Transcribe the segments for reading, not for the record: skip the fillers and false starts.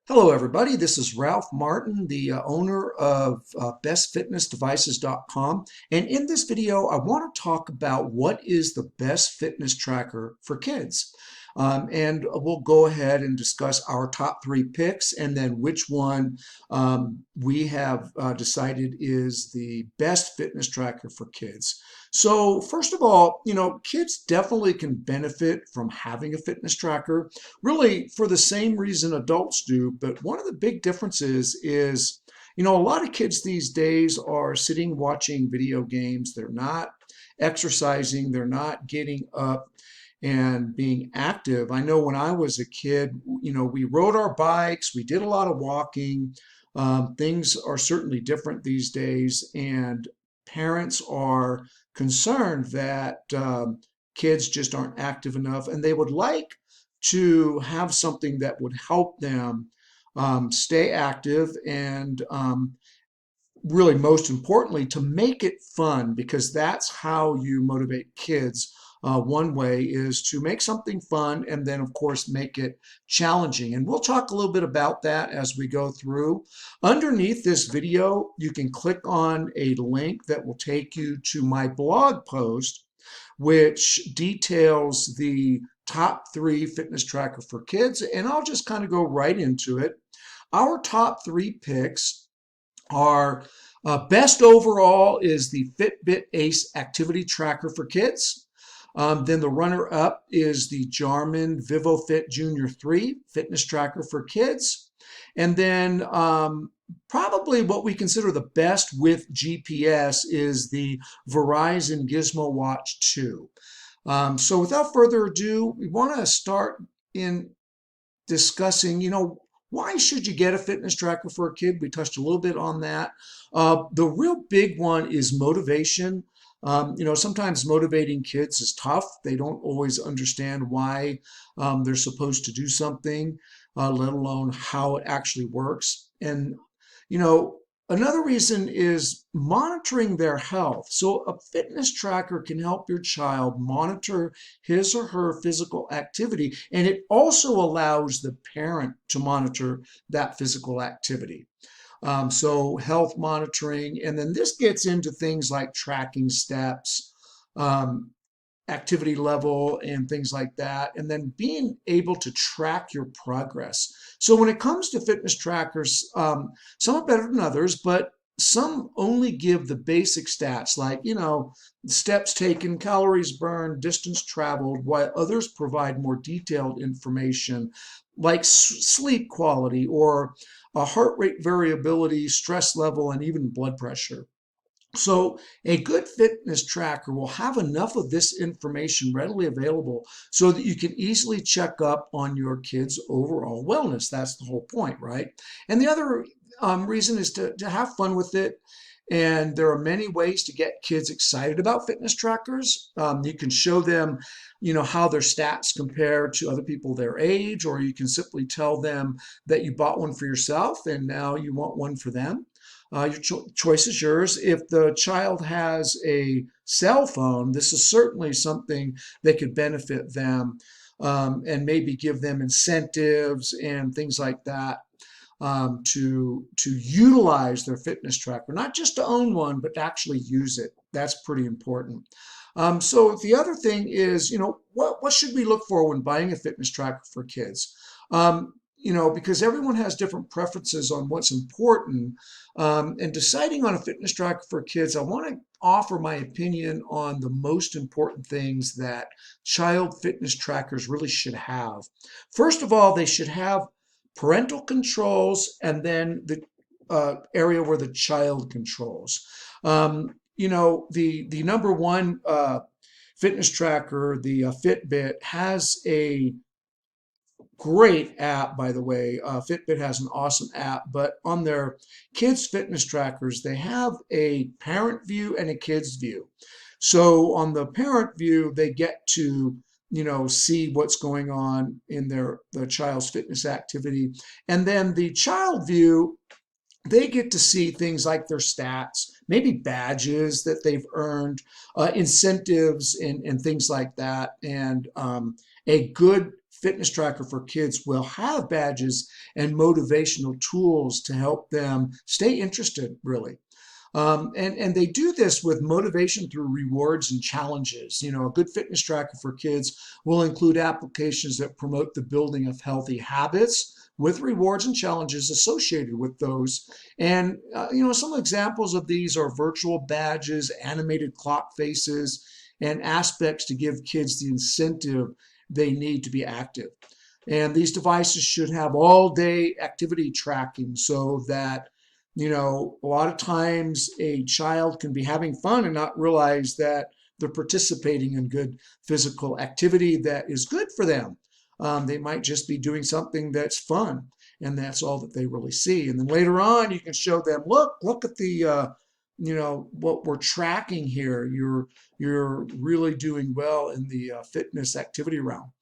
Hello, everybody. This is Ralph Martin, the owner of bestfitnessdevices.com. And in this video, I want to talk about what is the best fitness tracker for kids. And we'll go ahead and discuss our top three picks and then which one we have decided is the best fitness tracker for kids. So first of all, kids definitely can benefit from having a fitness tracker really for the same reason adults do. But one of the big differences is, a lot of kids these days are sitting watching video games. They're not exercising, they're not getting up and being active. I know when I was a kid, we rode our bikes, we did a lot of walking. Things are certainly different these days, and parents are concerned that kids just aren't active enough, and they would like to have something that would help them stay active and really most importantly to make it fun, because that's how you motivate kids. One way is to make something fun and then of course make it challenging, and we'll talk a little bit about that as we go through. Underneath this video you can click on a link that will take you to my blog post, which details the top three fitness tracker for kids, and I'll just kind of go right into it. Our top three picks are best overall is the Fitbit Ace activity tracker for kids. Then the runner-up is the Garmin VivoFit Junior 3 fitness tracker for kids. And then probably what we consider the best with GPS is the Verizon Gizmo Watch 2. So without further ado, we want to start in discussing, why should you get a fitness tracker for a kid? We touched a little bit on that. The real big one is motivation. Sometimes motivating kids is tough. They don't always understand why they're supposed to do something, let alone how it actually works. And, another reason is monitoring their health. So a fitness tracker can help your child monitor his or her physical activity, and it also allows the parent to monitor that physical activity. So health monitoring, and then this gets into things like tracking steps, um, activity level, and things like that, and then being able to track your progress. So when it comes to fitness trackers, some are better than others, but some only give the basic stats like, steps taken, calories burned, distance traveled, while others provide more detailed information like sleep quality or heart rate variability, stress level, and even blood pressure. So a good fitness tracker will have enough of this information readily available so that you can easily check up on your kids' overall wellness. That's the whole point, right? And the other reason is to have fun with it. And there are many ways to get kids excited about fitness trackers. You can show them, how their stats compare to other people their age, or you can simply tell them that you bought one for yourself and now you want one for them. Your choice is yours. If the child has a cell phone, this is certainly something that could benefit them, and maybe give them incentives and things like that, to utilize their fitness tracker, not just to own one, but to actually use it. That's pretty important. So the other thing is, what should we look for when buying a fitness tracker for kids? Because everyone has different preferences on what's important. And deciding on a fitness tracker for kids, I want to offer my opinion on the most important things that child fitness trackers really should have. First of all, they should have parental controls and then the area where the child controls. The number one fitness tracker, the Fitbit, has a great app, by the way. Fitbit has an awesome app, but on their kids' fitness trackers, they have a parent view and a kids view. So on the parent view, they get to see what's going on in the child's fitness activity, and then the child view, they get to see things like their stats, maybe badges that they've earned, incentives, and things like that. And a good fitness tracker for kids will have badges and motivational tools to help them stay interested, really. And they do this with motivation through rewards and challenges. You know, a good fitness tracker for kids will include applications that promote the building of healthy habits with rewards and challenges associated with those. And, some examples of these are virtual badges, animated clock faces, and aspects to give kids the incentive they need to be active. And these devices should have all day activity tracking so that a lot of times a child can be having fun and not realize that they're participating in good physical activity that is good for them. They might just be doing something that's fun, and that's all that they really see. And then later on, you can show them, look at the, what we're tracking here. You're really doing well in the fitness activity realm.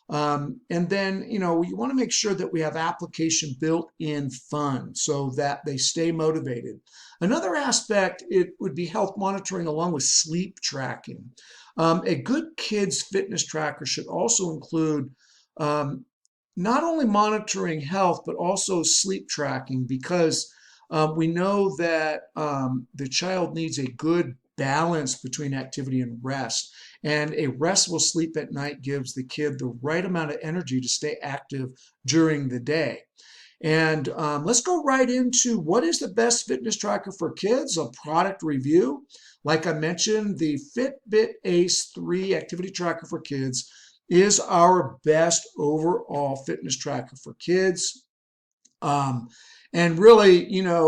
And then, you want to make sure that we have application built in fun so that they stay motivated. Another aspect, it would be health monitoring along with sleep tracking. A good kids fitness tracker should also include not only monitoring health, but also sleep tracking, because we know that the child needs a good balance between activity and rest. And a restful sleep at night gives the kid the right amount of energy to stay active during the day. And let's go right into what is the best fitness tracker for kids, a product review. Like I mentioned, the Fitbit Ace 3 activity tracker for kids is our best overall fitness tracker for kids. And really,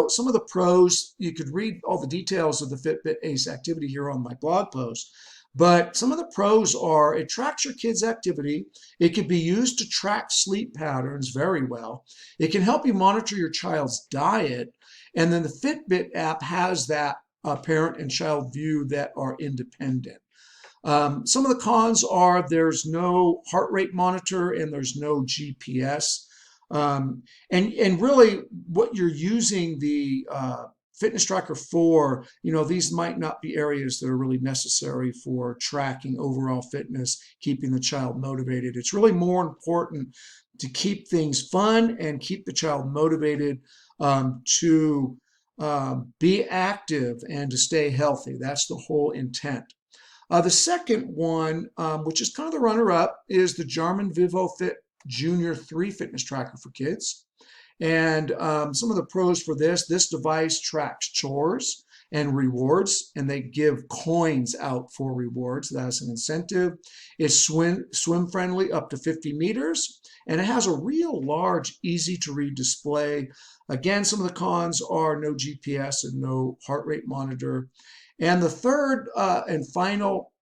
some of the pros, you could read all the details of the Fitbit Ace activity here on my blog post. But some of the pros are it tracks your kids' activity. It can be used to track sleep patterns very well. It can help you monitor your child's diet. And then the Fitbit app has that parent and child view that are independent. Some of the cons are there's no heart rate monitor and there's no GPS. And really what you're using the fitness tracker for, these might not be areas that are really necessary for tracking overall fitness, keeping the child motivated. It's really more important to keep things fun and keep the child motivated to be active and to stay healthy. That's the whole intent. The second one, which is kind of the runner-up, is the Jarman VivoFit Junior 3 fitness tracker for kids. And some of the pros for this device tracks chores and rewards, and they give coins out for rewards. That's an incentive. It's swim friendly up to 50 meters, and it has a real large, easy to read display. Again, some of the cons are no GPS and no heart rate monitor. And the third and final,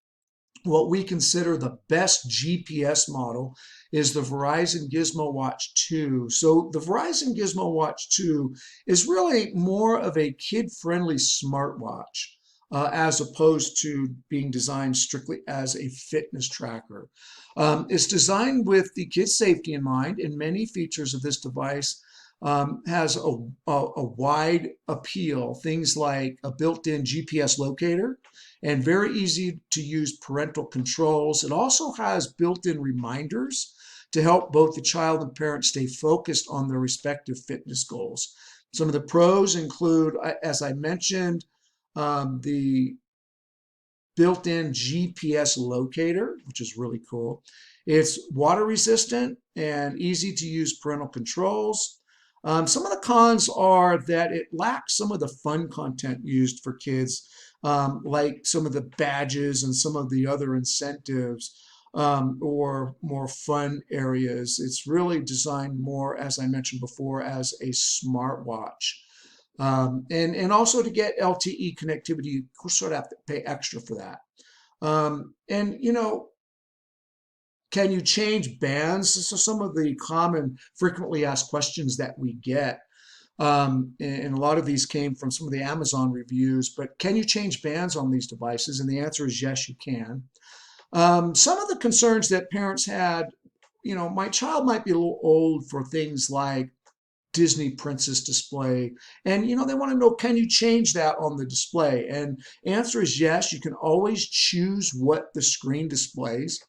what we consider the best GPS model, is the Verizon Gizmo Watch 2. So the Verizon Gizmo Watch 2 is really more of a kid-friendly smartwatch as opposed to being designed strictly as a fitness tracker. It's designed with the kids' safety in mind, and many features of this device has a wide appeal. Things like a built-in GPS locator and very easy to use parental controls. It also has built-in reminders to help both the child and parent stay focused on their respective fitness goals. Some of the pros include, as I mentioned, the built-in GPS locator, which is really cool. It's water resistant and easy to use parental controls. Some of the cons are that it lacks some of the fun content used for kids, like some of the badges and some of the other incentives or more fun areas. It's really designed more, as I mentioned before, as a smartwatch. And also to get LTE connectivity, you sort of have to pay extra for that. Can you change bands? So some of the common frequently asked questions that we get, and a lot of these came from some of the Amazon reviews, but can you change bands on these devices? And the answer is yes, you can. Some of the concerns that parents had, my child might be a little old for things like Disney Princess display. And, they want to know, can you change that on the display? And answer is yes, you can always choose what the screen displays.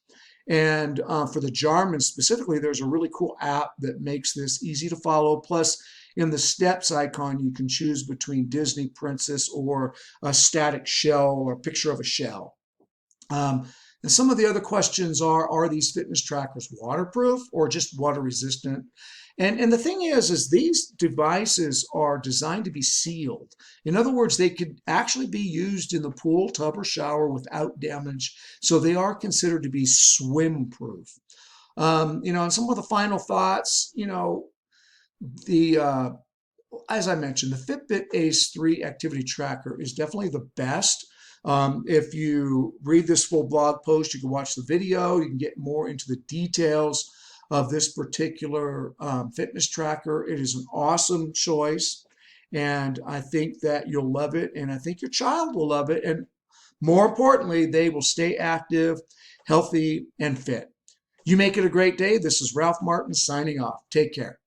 And for the Jarman specifically, there's a really cool app that makes this easy to follow. Plus, in the steps icon, you can choose between Disney Princess or a static shell or a picture of a shell. Um, and some of the other questions are these fitness trackers waterproof or just water resistant? And the thing is these devices are designed to be sealed. In other words, they could actually be used in the pool, tub, or shower without damage. So they are considered to be swim proof. And some of the final thoughts, the as I mentioned, the Fitbit Ace 3 activity tracker is definitely the best. If you read this full blog post, you can watch the video, you can get more into the details of this particular fitness tracker. It is an awesome choice, and I think that you'll love it, and I think your child will love it, and more importantly, they will stay active, healthy, and fit. You make it a great day. This is Ralph Martin signing off. Take care.